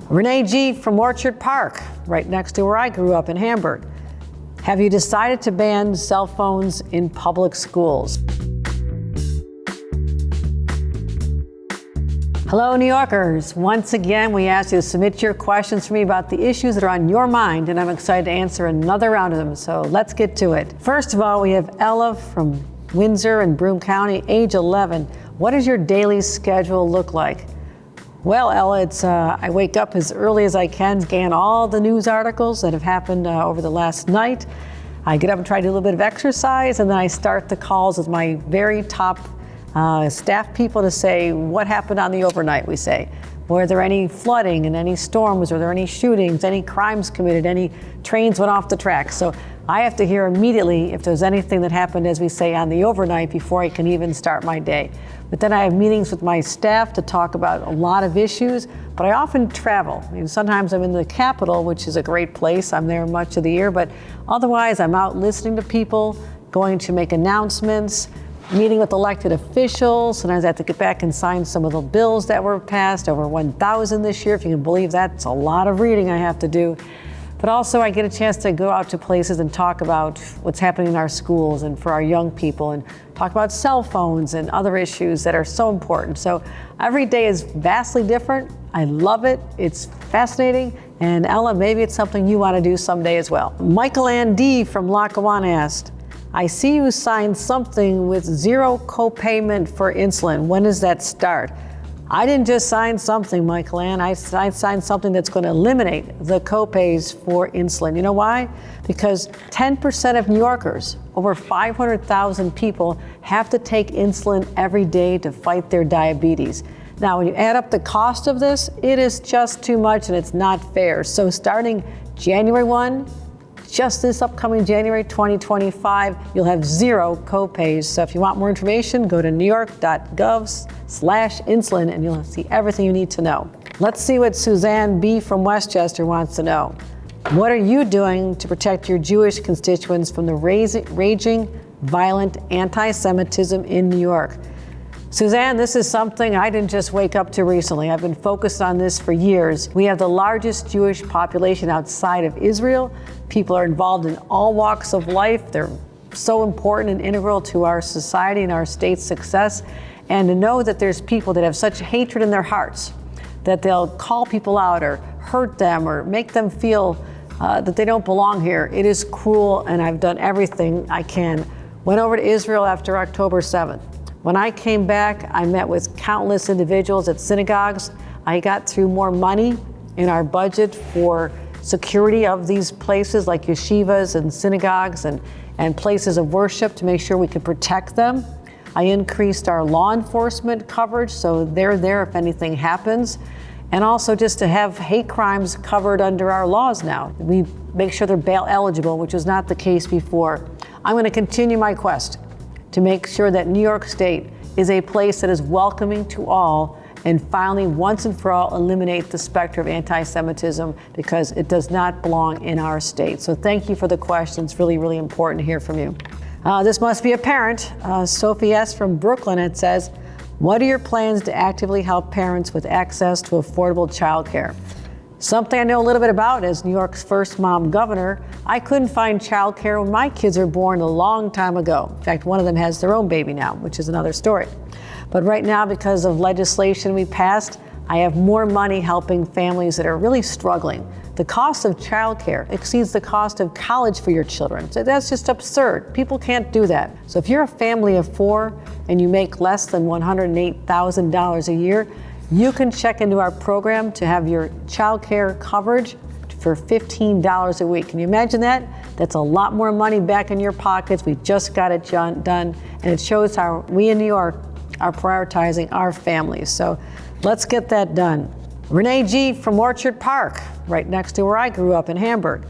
Renee G. from Orchard Park, right next to where I grew up in Hamburg. Have you decided to ban cell phones in public schools? Hello, New Yorkers. Once again, we ask you to submit your questions for me about the issues that are on your mind, and I'm excited to answer another round of them, so let's get to it. First of all, we have Ella from Windsor in Broome County, age 11. What does your daily schedule look like? Well, Ella, I wake up as early as I can, scan all the news articles that have happened over the last night. I get up and try to do a little bit of exercise, and then I start the calls with my very top staff people to say what happened on the overnight, we say. Were there any flooding and any storms? Were there any shootings, any crimes committed, any trains went off the tracks? So I have to hear immediately if there's anything that happened, as we say, on the overnight before I can even start my day. But then I have meetings with my staff to talk about a lot of issues, but I often travel. I mean, sometimes I'm in the Capitol, which is a great place. I'm there much of the year, but otherwise I'm out listening to people, going to make announcements, meeting with elected officials. Sometimes I have to get back and sign some of the bills that were passed, over 1,000 this year. If you can believe that, it's a lot of reading I have to do. But also I get a chance to go out to places and talk about what's happening in our schools and for our young people, and talk about cell phones and other issues that are so important. So every day is vastly different. I love it. It's fascinating. And Ella, maybe it's something you want to do someday as well. Michael Ann D. from Lackawanna asked, I see you signed something with zero copayment for insulin. When does that start? I didn't just sign something, Michael Ann. I signed something that's going to eliminate the copays for insulin. You know why? Because 10% of New Yorkers, over 500,000 people, have to take insulin every day to fight their diabetes. Now, when you add up the cost of this, it is just too much and it's not fair. So starting January 1, just this upcoming January 2025, you'll have zero copays. So if you want more information, go to newyork.gov/insulin and you'll see everything you need to know. Let's see what Suzanne B. from Westchester wants to know. What are you doing to protect your Jewish constituents from the raging, violent anti-Semitism in New York? Suzanne, this is something I didn't just wake up to recently. I've been focused on this for years. We have the largest Jewish population outside of Israel. People are involved in all walks of life. They're so important and integral to our society and our state's success. And to know that there's people that have such hatred in their hearts that they'll call people out or hurt them or make them feel that they don't belong here, it is cruel, and I've done everything I can. Went over to Israel after October 7th. When I came back, I met with countless individuals at synagogues. I got through more money in our budget for security of these places like yeshivas and synagogues and places of worship to make sure we could protect them. I increased our law enforcement coverage so they're there if anything happens. And also just to have hate crimes covered under our laws now. We make sure they're bail eligible, which was not the case before. I'm going to continue my quest to make sure that New York State is a place that is welcoming to all, and finally, once and for all, eliminate the specter of anti-Semitism, because it does not belong in our state. So thank you for the question. It's really, really important to hear from you. This must be a parent. Sophie S. from Brooklyn, it says, what are your plans to actively help parents with access to affordable childcare? Something I know a little bit about as New York's first mom governor. I couldn't find childcare when my kids were born a long time ago. In fact, one of them has their own baby now, which is another story. But right now, because of legislation we passed, I have more money helping families that are really struggling. The cost of childcare exceeds the cost of college for your children. So that's just absurd. People can't do that. So if you're a family of 4 and you make less than $108,000 a year, you can check into our program to have your childcare coverage for $15 a week. Can you imagine that? That's a lot more money back in your pockets. We just got it done, and it shows how we in New York are prioritizing our families. So let's get that done. Renee G. from Orchard Park, right next to where I grew up in Hamburg.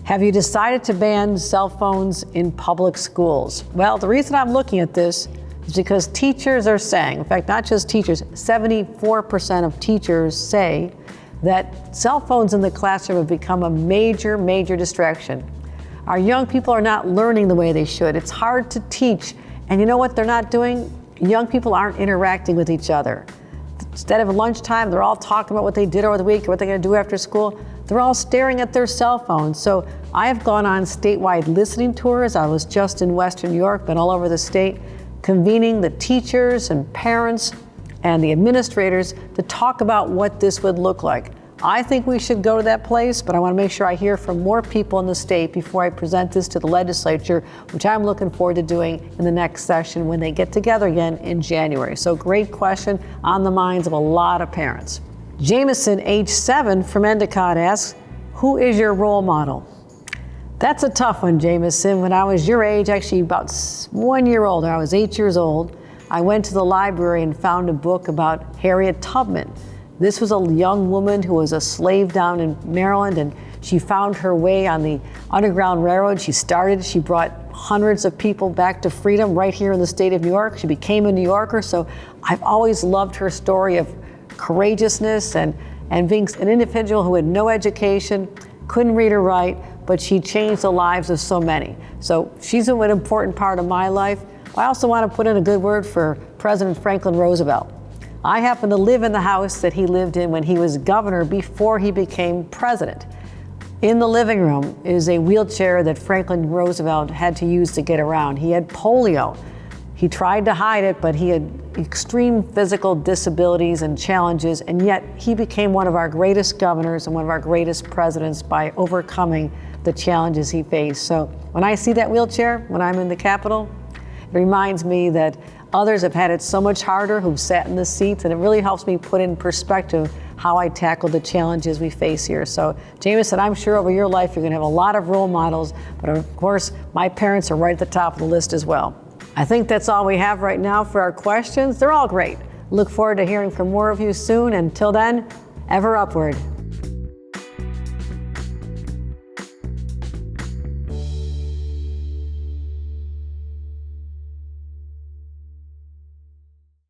Have you decided to ban cell phones in public schools? Well, the reason I'm looking at this is because teachers are saying, in fact, not just teachers, 74% of teachers say that cell phones in the classroom have become a major, major distraction. Our young people are not learning the way they should. It's hard to teach. And you know what they're not doing? Young people aren't interacting with each other. Instead of lunchtime, they're all talking about what they did over the week or what they're going to do after school. They're all staring at their cell phones. So I have gone on statewide listening tours. I was just in Western New York, been all over the state, convening the teachers and parents and the administrators to talk about what this would look like. I think we should go to that place, but I want to make sure I hear from more people in the state before I present this to the legislature, which I'm looking forward to doing in the next session when they get together again in January. So great question on the minds of a lot of parents. Jameson, age 7, from Endicott asks, who is your role model? That's a tough one, Jameson. When I was your age, actually about 1 year older, I was 8 years old, I went to the library and found a book about Harriet Tubman. This was a young woman who was a slave down in Maryland, and she found her way on the Underground Railroad. She brought hundreds of people back to freedom right here in the state of New York. She became a New Yorker, so I've always loved her story of courageousness and being an individual who had no education, couldn't read or write, but she changed the lives of so many. So she's an important part of my life. I also want to put in a good word for President Franklin Roosevelt. I happen to live in the house that he lived in when he was governor before he became president. In the living room is a wheelchair that Franklin Roosevelt had to use to get around. He had polio. He tried to hide it, but he had extreme physical disabilities and challenges, and yet he became one of our greatest governors and one of our greatest presidents by overcoming the challenges he faced. So when I see that wheelchair, when I'm in the Capitol, it reminds me that others have had it so much harder who've sat in the seats, and it really helps me put in perspective how I tackle the challenges we face here. So Jameson, I'm sure over your life you're going to have a lot of role models, but of course my parents are right at the top of the list as well. I think that's all we have right now for our questions. They're all great. Look forward to hearing from more of you soon. Until then, ever upward.